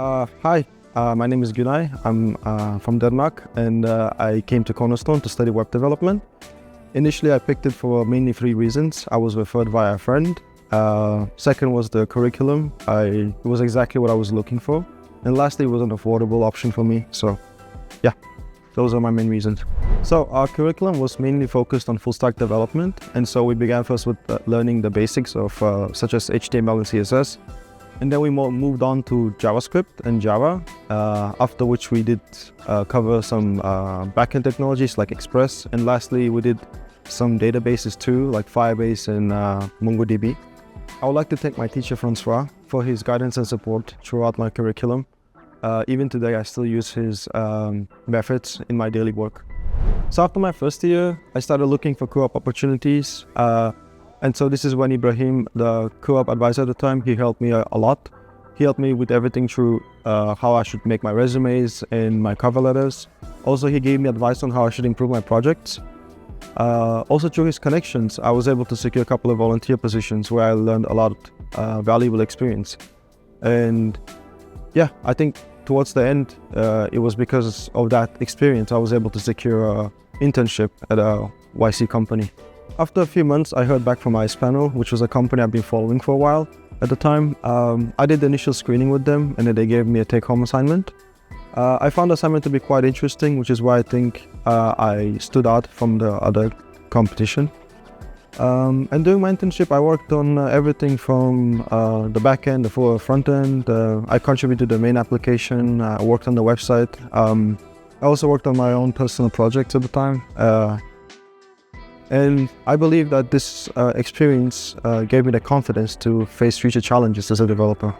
Hi, my name is Gyunay. I'm from Denmark, and I came to Cornerstone to study web development. Initially, I picked it for mainly three reasons. I was referred by a friend. Second was the curriculum. It was exactly what I was looking for. And lastly, it was an affordable option for me. So yeah, those are my main reasons. So our curriculum was mainly focused on full stack development. And so we began first with learning the basics of such as HTML and CSS. And then we moved on to JavaScript and Java, after which we did cover some backend technologies like Express. And lastly, we did some databases too, like Firebase and MongoDB. I would like to thank my teacher, Francois, for his guidance and support throughout my curriculum. Even today, I still use his methods in my daily work. So after my first year, I started looking for co-op opportunities. And so this is when Ibrahim, the co-op advisor at the time, he helped me a lot. He helped me with everything through how I should make my resumes and my cover letters. Also, he gave me advice on how I should improve my projects. Also, through his connections, I was able to secure a couple of volunteer positions where I learned a lot of valuable experience. And yeah, I think towards the end, it was because of that experience I was able to secure an internship at a YC company. After a few months, I heard back from Icepanel, which was a company I've been following for a while. At the time, I did the initial screening with them, and then they gave me a take-home assignment. I found the assignment to be quite interesting, which is why I think I stood out from the other competition. And during my internship, I worked on everything from the back end, the front end. I contributed to the main application. I worked on the website. I also worked on my own personal projects at the time. And I believe that this experience gave me the confidence to face future challenges as a developer.